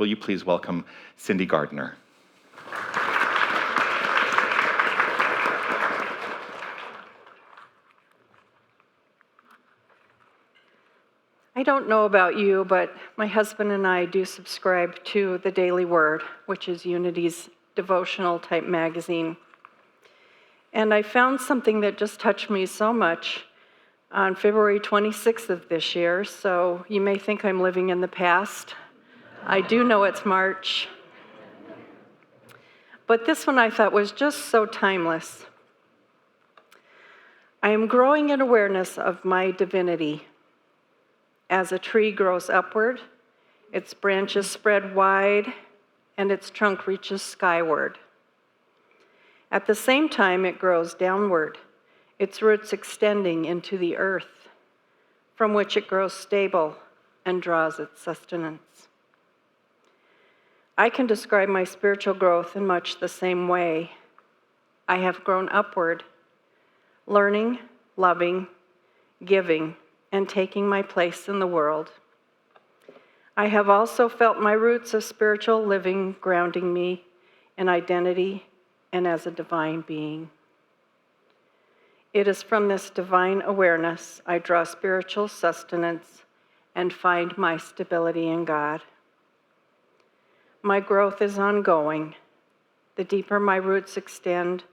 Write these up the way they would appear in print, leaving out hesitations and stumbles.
Will you please welcome Cindy Gardner? I don't know about you, but my husband and I do subscribe to the Daily Word, which is Unity's devotional type magazine. And I found something that just touched me so much on February 26th of this year, so you may think I'm living in the past. I do know it's March. But this one I thought was just so timeless. I am growing in awareness of my divinity. As a tree grows upward, its branches spread wide, and its trunk reaches skyward. At the same time, it grows downward, its roots extending into the earth, from which it grows stable and draws its sustenance. I can describe my spiritual growth in much the same way. I have grown upward, learning, loving, giving, and taking my place in the world. I have also felt my roots of spiritual living grounding me in identity and as a divine being. It is from this divine awareness I draw spiritual sustenance and find my stability in God. My growth is ongoing. The deeper my roots extend,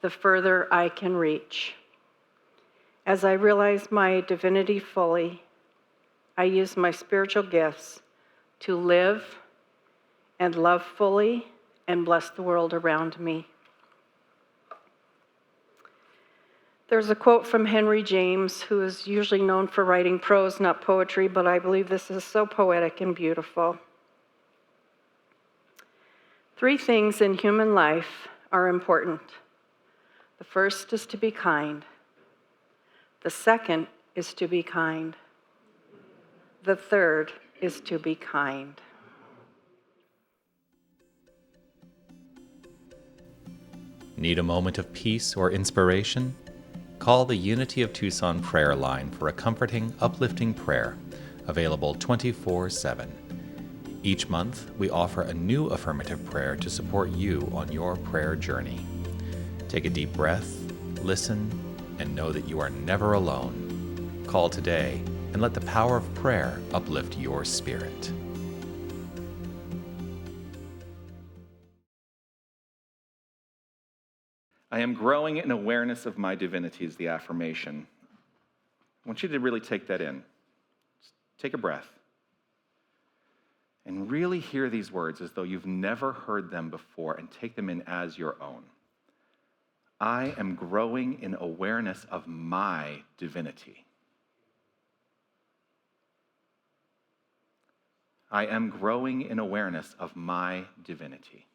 the further I can reach. As I realize my divinity fully, I use my spiritual gifts to live and love fully and bless the world around me. There's a quote from Henry James, who is usually known for writing prose, not poetry, but I believe this is so poetic and beautiful. 3 things in human life are important. The first is to be kind. The second is to be kind. The third is to be kind. Need a moment of peace or inspiration? Call the Unity of Tucson prayer line for a comforting, uplifting prayer, available 24/7. Each month, we offer a new affirmative prayer to support you on your prayer journey. Take a deep breath, listen, and know that you are never alone. Call today and let the power of prayer uplift your spirit. I am growing in awareness of my divinity is the affirmation. I want you to really take that in. Just take a breath. And really hear these words as though you've never heard them before and take them in as your own. I am growing in awareness of my divinity. I am growing in awareness of my divinity.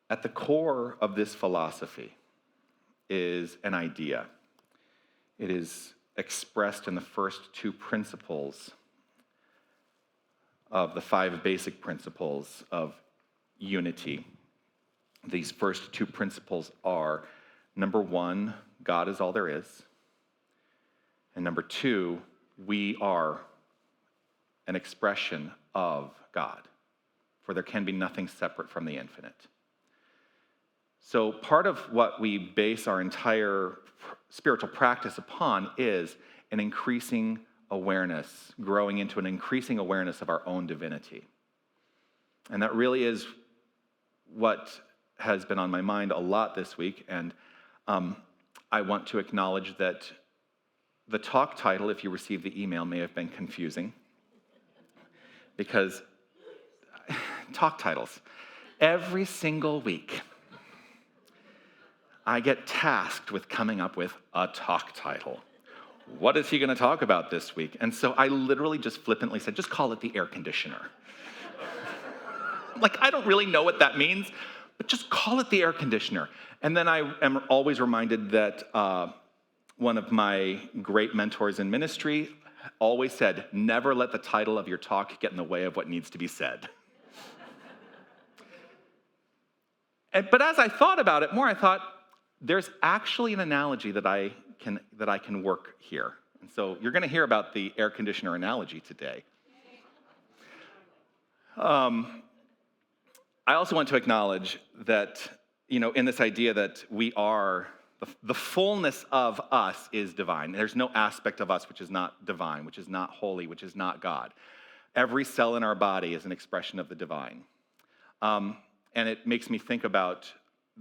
At the core of this philosophy is an idea. It is expressed in the first 2 principles of the 5 basic principles of unity. These first 2 principles are, number 1, God is all there is. And number 2, we are an expression of God, for there can be nothing separate from the infinite. So part of what we base our entire spiritual practice upon is an increasing awareness, growing into an increasing awareness of our own divinity. And that really is what has been on my mind a lot this week, and I want to acknowledge that the talk title, if you received the email, may have been confusing, because talk titles, every single week, I get tasked with coming up with a talk title. What is he going to talk about this week? And so I literally just flippantly said, just call it the air conditioner. Like, I don't really know what that means, but just call it the air conditioner. And then I am always reminded that one of my great mentors in ministry always said, never let the title of your talk get in the way of what needs to be said. But as I thought about it more, I thought, there's actually an analogy that I can work here. And so you're going to hear about the air conditioner analogy today. I also want to acknowledge that, in this idea that we are, the fullness of us is divine. There's no aspect of us which is not divine, which is not holy, which is not God. Every cell in our body is an expression of the divine. And it makes me think about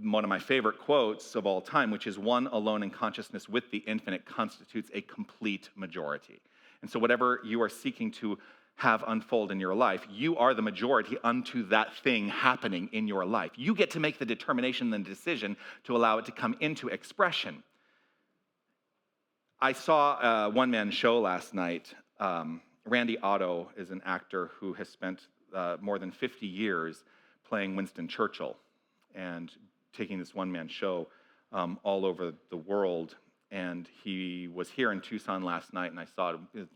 one of my favorite quotes of all time, which is, "One alone in consciousness with the infinite constitutes a complete majority." And so whatever you are seeking to have unfold in your life, you are the majority unto that thing happening in your life. You get to make the determination and the decision to allow it to come into expression. I saw a one-man show last night. Randy Otto is an actor who has spent more than 50 years playing Winston Churchill and taking this one-man show all over the world. And he was here in Tucson last night, and I saw a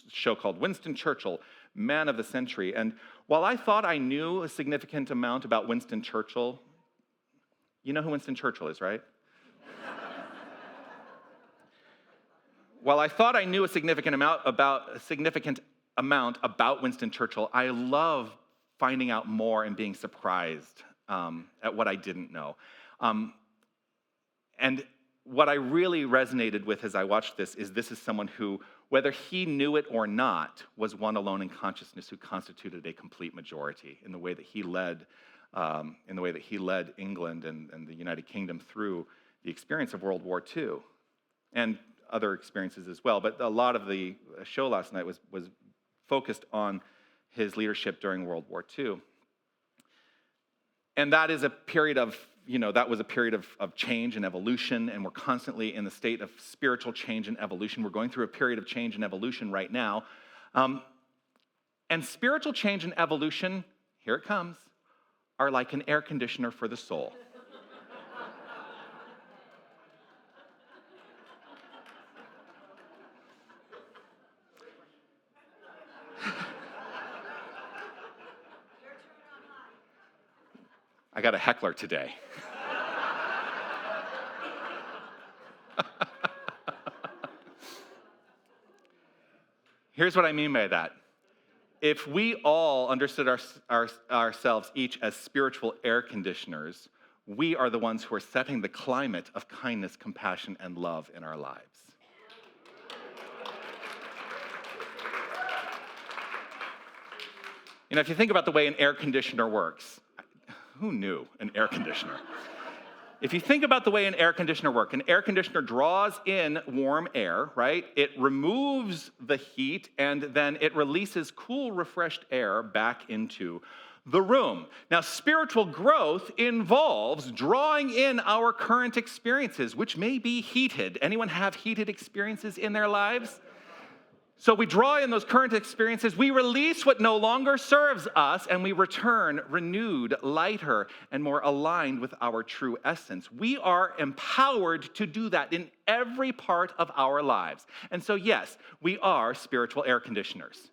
show called Winston Churchill, Man of the Century. And while I thought I knew a significant amount about Winston Churchill, you know who Winston Churchill is, right? While I thought I knew a significant amount about Winston Churchill, I love finding out more and being surprised at what I didn't know. And what I really resonated with as I watched this is someone who, whether he knew it or not, was one alone in consciousness who constituted a complete majority in the way that he led, England and the United Kingdom through the experience of World War II, and other experiences as well. But a lot of the show last night was focused on his leadership during World War II. And that is a period of, that was a period of change and evolution, and we're constantly in the state of spiritual change and evolution. We're going through a period of change and evolution right now. And spiritual change and evolution, here it comes, are like an air conditioner for the soul. I got a heckler today. Here's what I mean by that. If we all understood ourselves each as spiritual air conditioners, we are the ones who are setting the climate of kindness, compassion, and love in our lives. If you think about the way an air conditioner works, who knew an air conditioner? If you think about the way an air conditioner works, an air conditioner draws in warm air, right? It removes the heat, and then it releases cool, refreshed air back into the room. Now, spiritual growth involves drawing in our current experiences, which may be heated. Anyone have heated experiences in their lives? So we draw in those current experiences, we release what no longer serves us, and we return renewed, lighter, and more aligned with our true essence. We are empowered to do that in every part of our lives. And so, yes, we are spiritual air conditioners.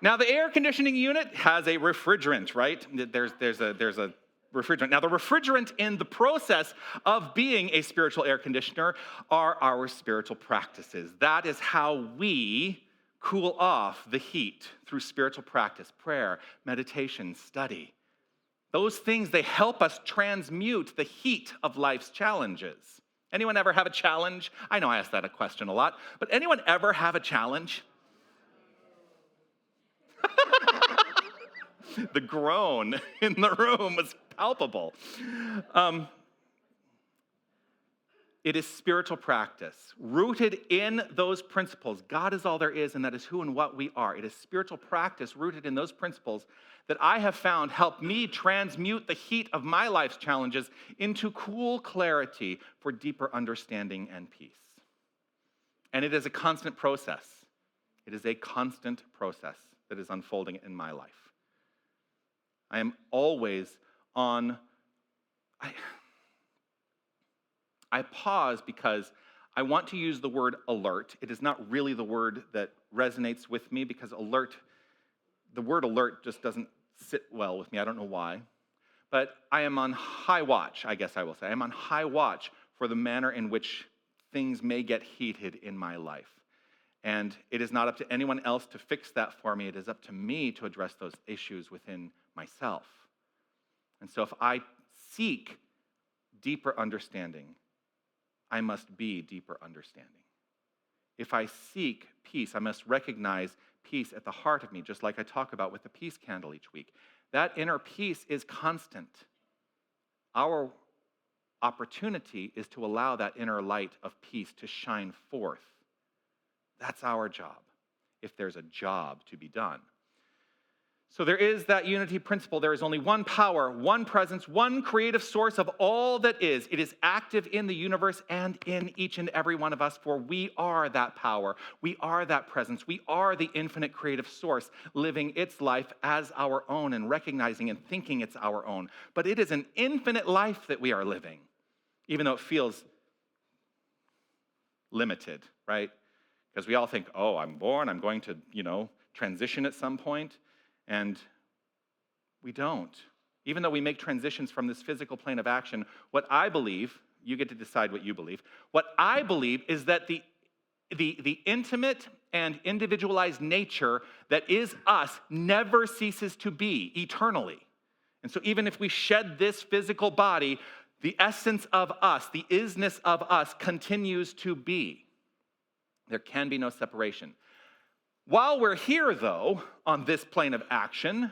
Now, the air conditioning unit has a refrigerant, right? There's a refrigerant. Now, the refrigerant in the process of being a spiritual air conditioner are our spiritual practices. That is how we cool off the heat through spiritual practice, prayer, meditation, study. Those things, they help us transmute the heat of life's challenges. Anyone ever have a challenge? I know I ask that question a lot, but anyone ever have a challenge? The groan in the room was palpable. It is spiritual practice rooted in those principles. God is all there is, and that is who and what we are. It is spiritual practice rooted in those principles that I have found help me transmute the heat of my life's challenges into cool clarity for deeper understanding and peace. And it is a constant process. It is a constant process that is unfolding in my life. I am always on, I pause because I want to use the word alert. It is not really the word that resonates with me because the word alert just doesn't sit well with me. I don't know why. but I am on high watch, I guess I will say. I am on high watch for the manner in which things may get heated in my life. And it is not up to anyone else to fix that for me. It is up to me to address those issues within myself. And so if I seek deeper understanding, I must be deeper understanding. If I seek peace, I must recognize peace at the heart of me, just like I talk about with the peace candle each week. That inner peace is constant. Our opportunity is to allow that inner light of peace to shine forth. That's our job, if there's a job to be done. So there is that unity principle. There is only one power, one presence, one creative source of all that is. It is active in the universe and in each and every one of us, for we are that power. We are that presence. We are the infinite creative source, living its life as our own and recognizing and thinking it's our own. But it is an infinite life that we are living, even though it feels limited, right? Because we all think, oh, I'm born, I'm going to, transition at some point. And we don't. Even though we make transitions from this physical plane of action, what I believe, you get to decide what you believe, what I believe is that the intimate and individualized nature that is us never ceases to be eternally. And so even if we shed this physical body, the essence of us, the isness of us continues to be. There can be no separation. While we're here, though, on this plane of action,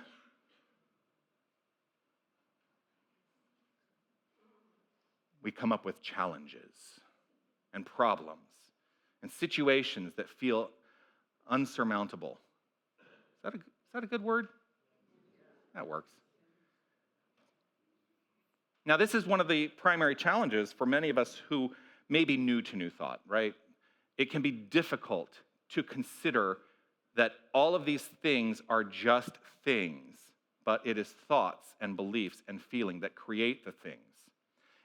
we come up with challenges and problems and situations that feel unsurmountable. Is that a good word? That works. Now, this is one of the primary challenges for many of us who may be new to New Thought, right? It can be difficult to consider that all of these things are just things, but it is thoughts and beliefs and feeling that create the things.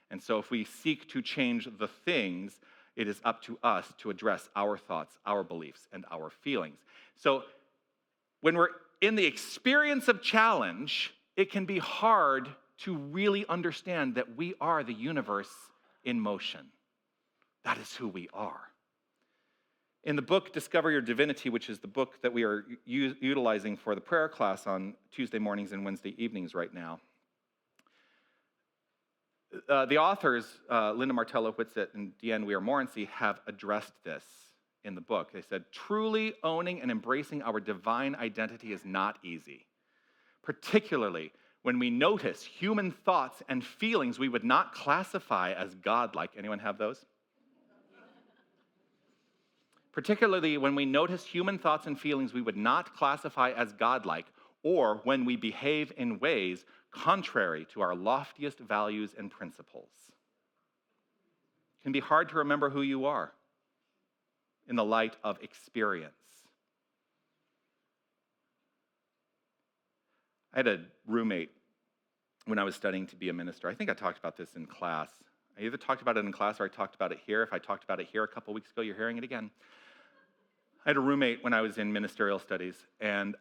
And so if we seek to change the things, it is up to us to address our thoughts, our beliefs, and our feelings. So when we're in the experience of challenge, it can be hard to really understand that we are the universe in motion. That is who we are. In the book, Discover Your Divinity, which is the book that we are utilizing for the prayer class on Tuesday mornings and Wednesday evenings right now, the authors, Linda Martello-Whitsitt and Deanne Weir-Morency, have addressed this in the book. They said, truly owning and embracing our divine identity is not easy, particularly when we notice human thoughts and feelings we would not classify as godlike. Anyone have those? Particularly when we notice human thoughts and feelings we would not classify as godlike, or when we behave in ways contrary to our loftiest values and principles. It can be hard to remember who you are in the light of experience. I had a roommate when I was studying to be a minister. I think I talked about this in class. I either talked about it in class or I talked about it here. If I talked about it here a couple weeks ago, you're hearing it again. I had a roommate when I was in ministerial studies, and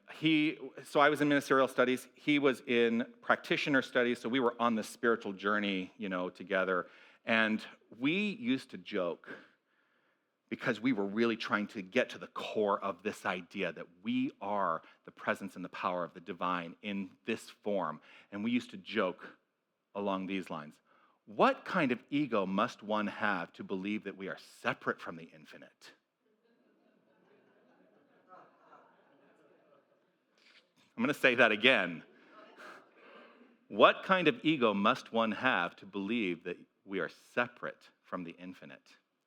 so I was in ministerial studies, he was in practitioner studies, so we were on this spiritual journey, together, and we used to joke because we were really trying to get to the core of this idea that we are the presence and the power of the divine in this form, and we used to joke along these lines. What kind of ego must one have to believe that we are separate from the infinite? I'm going to say that again. What kind of ego must one have to believe that we are separate from the infinite?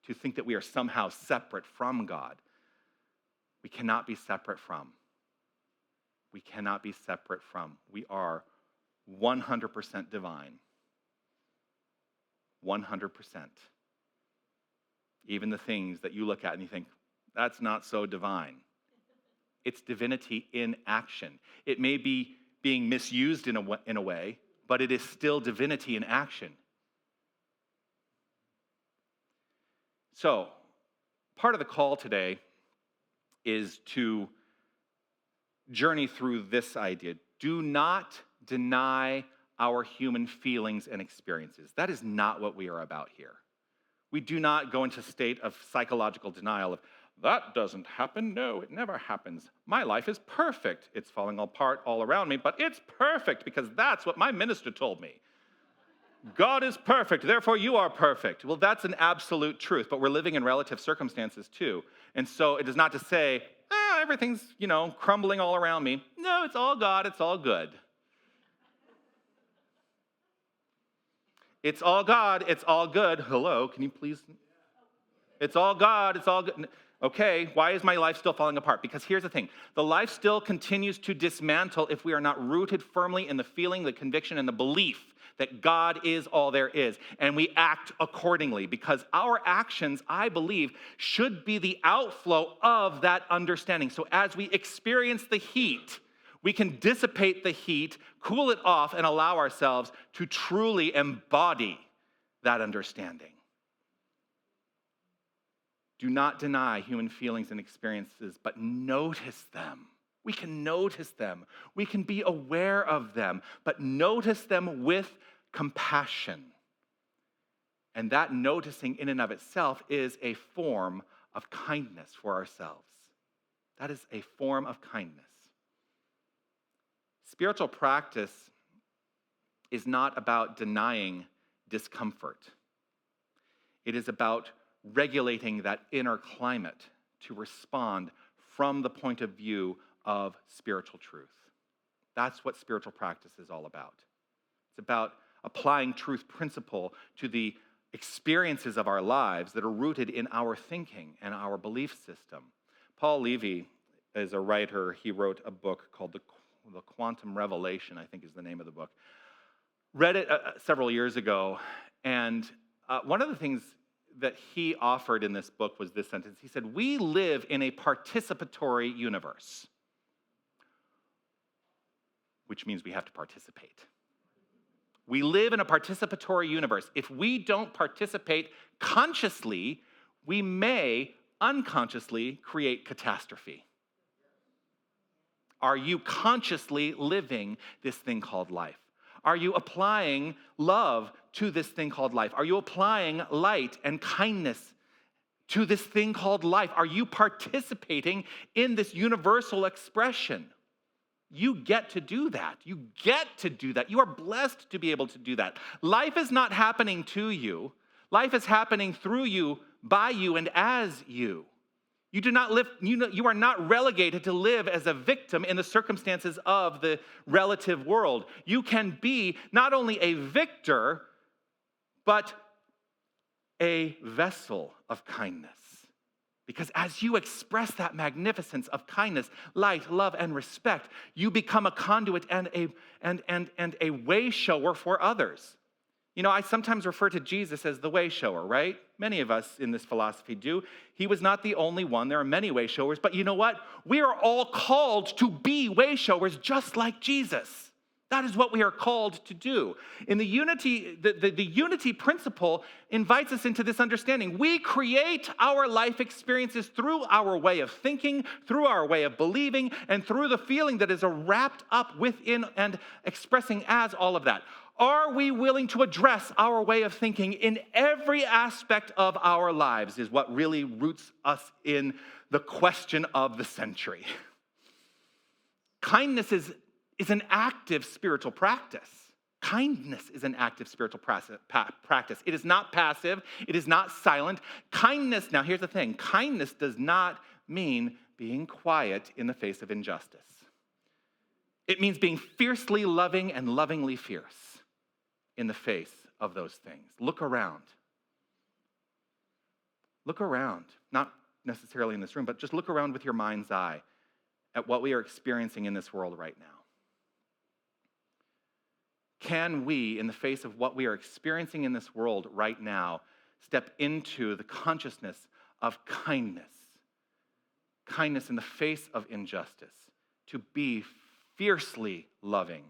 To think that we are somehow separate from God? We cannot be separate from. We cannot be separate from. We are 100% divine. 100%. Even the things that you look at and you think, that's not so divine. It's divinity in action. It may be being misused in a way, but it is still divinity in action. So, part of the call today is to journey through this idea. Do not deny our human feelings and experiences. That is not what we are about here. We do not go into a state of psychological denial of, that doesn't happen. No, it never happens. My life is perfect. It's falling apart all around me, but it's perfect because that's what my minister told me. God is perfect, therefore you are perfect. Well, that's an absolute truth, but we're living in relative circumstances too. And so it is not to say, everything's, crumbling all around me. No, it's all God, it's all good. It's all God, it's all good. Hello, can you please? It's all God, it's all good. Okay, why is my life still falling apart? Because here's the thing. The life still continues to dismantle if we are not rooted firmly in the feeling, the conviction, and the belief that God is all there is. And we act accordingly because our actions, I believe, should be the outflow of that understanding. So as we experience the heat, we can dissipate the heat, cool it off, and allow ourselves to truly embody that understanding. Do not deny human feelings and experiences, but notice them. We can notice them. We can be aware of them, but notice them with compassion. And that noticing in and of itself is a form of kindness for ourselves. That is a form of kindness. Spiritual practice is not about denying discomfort. It is about regulating that inner climate to respond from the point of view of spiritual truth. That's what spiritual practice is all about. It's about applying truth principle to the experiences of our lives that are rooted in our thinking and our belief system. Paul Levy is a writer. He wrote a book called The Quantum Revelation, I think is the name of the book. Read it several years ago, and one of the things that he offered in this book was this sentence. He said, we live in a participatory universe, which means we have to participate. We live in a participatory universe. If we don't participate consciously, we may unconsciously create catastrophe. Are you consciously living this thing called life? Are you applying love to this thing called life? Are you applying light and kindness to this thing called life? Are you participating in this universal expression? You get to do that. You get to do that. You are blessed to be able to do that. Life is not happening to you. Life is happening through you, by you, and as you. You do not live, you are not relegated to live as a victim in the circumstances of the relative world. You can be not only a victor, but a vessel of kindness. Because as you express that magnificence of kindness, light, love, and respect, you become a conduit and a way shower for others. I sometimes refer to Jesus as the way shower, right? Many of us in this philosophy do. He was not the only one. There are many way showers. But you know what? We are all called to be way showers just like Jesus. That is what we are called to do. In the unity, the unity principle invites us into this understanding. We create our life experiences through our way of thinking, through our way of believing, and through the feeling that is wrapped up within and expressing as all of that. Are we willing to address our way of thinking in every aspect of our lives is what really roots us in the question of the century. Kindness is an active spiritual practice. Kindness is an active spiritual practice. It is not passive. It is not silent. Kindness, now here's the thing. Kindness does not mean being quiet in the face of injustice. It means being fiercely loving and lovingly fierce in the face of those things. Look around. Look around. Not necessarily in this room, but just look around with your mind's eye at what we are experiencing in this world right now. Can we, in the face of what we are experiencing in this world right now, step into the consciousness of kindness? Kindness in the face of injustice, to be fiercely loving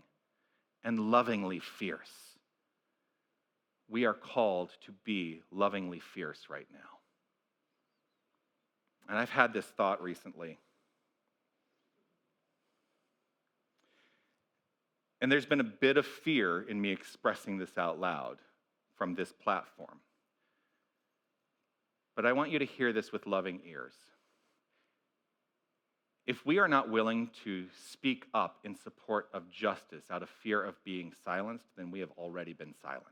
and lovingly fierce. We are called to be lovingly fierce right now. And I've had this thought recently. And there's been a bit of fear in me expressing this out loud from this platform. But I want you to hear this with loving ears. If we are not willing to speak up in support of justice out of fear of being silenced, then we have already been silenced.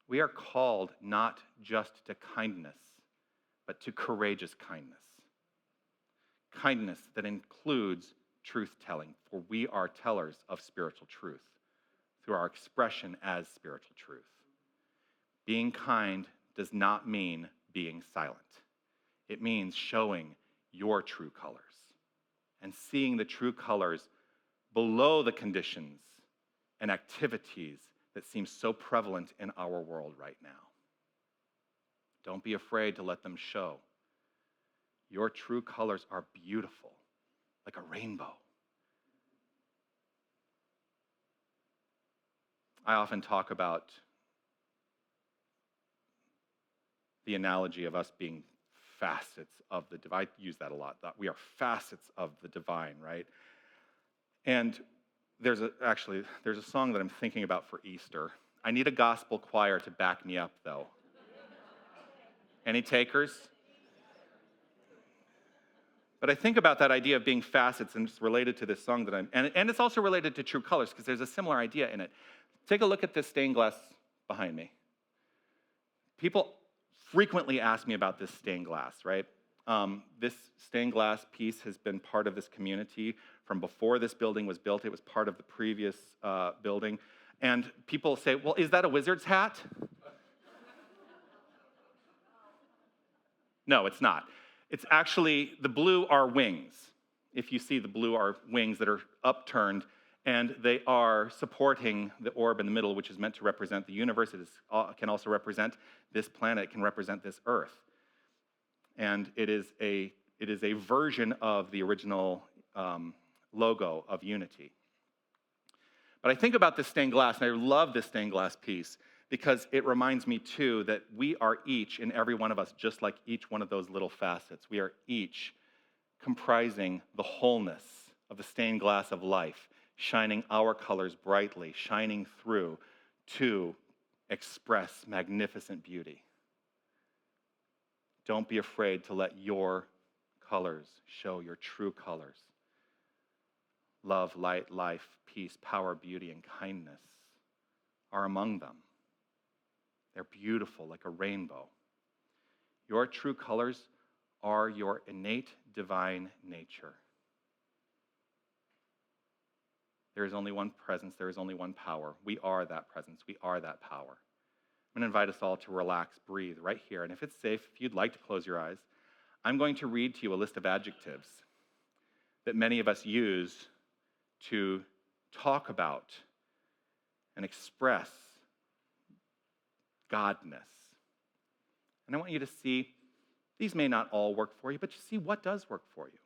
We are called not just to kindness, but to courageous kindness. Kindness that includes truth-telling, for we are tellers of spiritual truth through our expression as spiritual truth. Being kind does not mean being silent. It means showing your true colors and seeing the true colors below the conditions and activities that seem so prevalent in our world right now. Don't be afraid to let them show. Your true colors are beautiful, like a rainbow. I often talk about the analogy of us being facets of the divine. I use that a lot. That we are facets of the divine, right? And there's a song that I'm thinking about for Easter. I need a gospel choir to back me up, though. Any takers? But I think about that idea of being facets, and it's related to this song and it's also related to true colors, because there's a similar idea in it. Take a look at this stained glass behind me. People frequently ask me about this stained glass, right? This stained glass piece has been part of this community from before this building was built. It was part of the previous building. And people say, well, is that a wizard's hat? No, it's not. It's actually, the blue are wings. If you see, the blue are wings that are upturned, and they are supporting the orb in the middle, which is meant to represent the universe. It can also represent this planet. It can represent this earth. And it is a version of the original logo of Unity. But I think about this stained glass, and I love this stained glass piece, because it reminds me, too, that we are each and every one of us, just like each one of those little facets. We are each comprising the wholeness of the stained glass of life, shining our colors brightly, shining through to express magnificent beauty. Don't be afraid to let your colors show your true colors. Love, light, life, peace, power, beauty, and kindness are among them. They're beautiful, like a rainbow. Your true colors are your innate divine nature. There is only one presence. There is only one power. We are that presence. We are that power. I'm going to invite us all to relax, breathe right here. And if it's safe, if you'd like to close your eyes, I'm going to read to you a list of adjectives that many of us use to talk about and express Godness. And I want you to see, these may not all work for you, but you see what does work for you.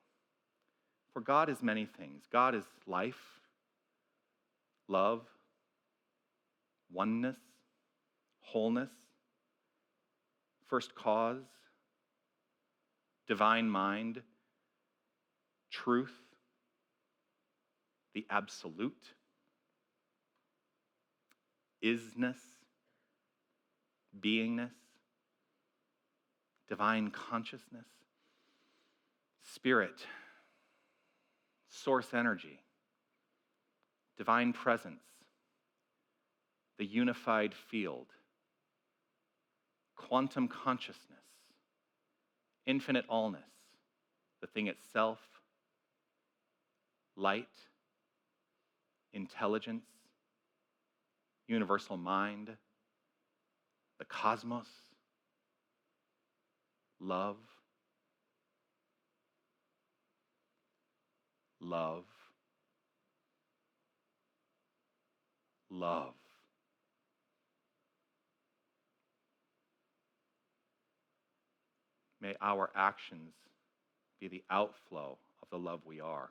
For God is many things. God is life, love, oneness, wholeness, first cause, divine mind, truth, the absolute, isness, beingness, divine consciousness, spirit, source energy, divine presence, the unified field, quantum consciousness, infinite allness, the thing itself, light, intelligence, universal mind, the cosmos, love, love, love. May our actions be the outflow of the love we are.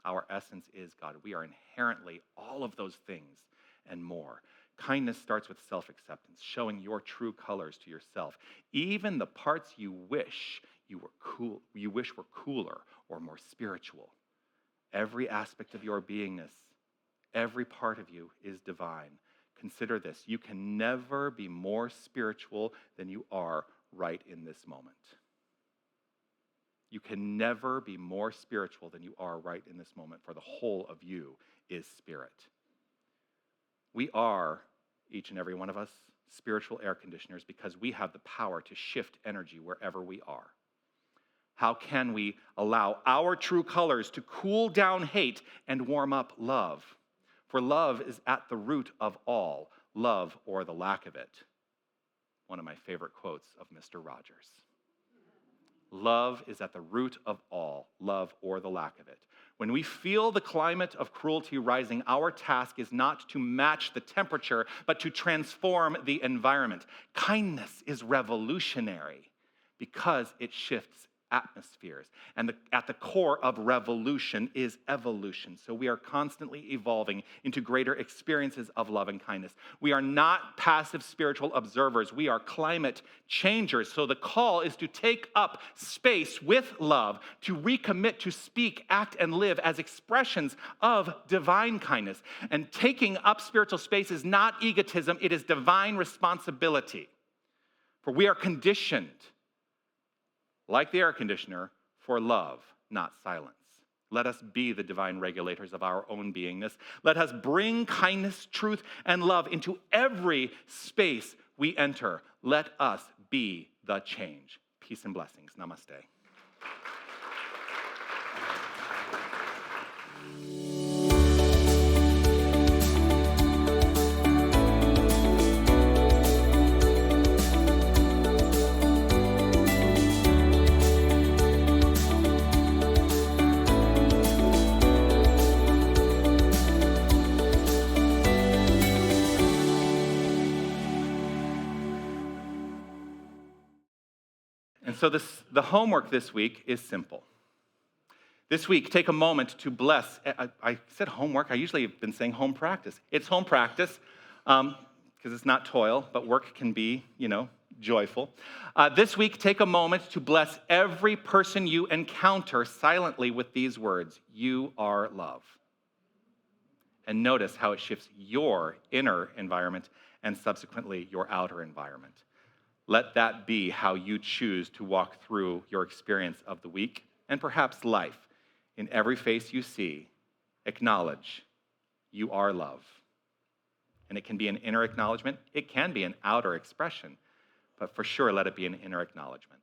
Our essence is God. We are inherently all of those things and more. Kindness starts with self-acceptance, showing your true colors to yourself. Even the parts you wish were cooler or more spiritual. Every aspect of your beingness, every part of you is divine. Consider this: you can never be more spiritual than you are right in this moment. You can never be more spiritual than you are right in this moment, for the whole of you is spirit. We are, each and every one of us, spiritual air conditioners because we have the power to shift energy wherever we are. How can we allow our true colors to cool down hate and warm up love? For love is at the root of all, love or the lack of it. One of my favorite quotes of Mr. Rogers. Love is at the root of all, love or the lack of it. When we feel the climate of cruelty rising, our task is not to match the temperature, but to transform the environment. Kindness is revolutionary because it shifts atmospheres. And at the core of revolution is evolution. So we are constantly evolving into greater experiences of love and kindness. We are not passive spiritual observers. We are climate changers. So the call is to take up space with love, to recommit to speak, act, and live as expressions of divine kindness. And taking up spiritual space is not egotism, it is divine responsibility. For we are conditioned, like the air conditioner, for love, not silence. Let us be the divine regulators of our own beingness. Let us bring kindness, truth, and love into every space we enter. Let us be the change. Peace and blessings. Namaste. And so the homework this week is simple. This week, take a moment to bless. I said homework. I usually have been saying home practice. It's home practice because it's not toil, but work can be, joyful. This week, take a moment to bless every person you encounter silently with these words: you are love. And notice how it shifts your inner environment and subsequently your outer environment. Let that be how you choose to walk through your experience of the week and perhaps life. In every face you see, acknowledge you are love. And it can be an inner acknowledgement. It can be an outer expression. But for sure, let it be an inner acknowledgement.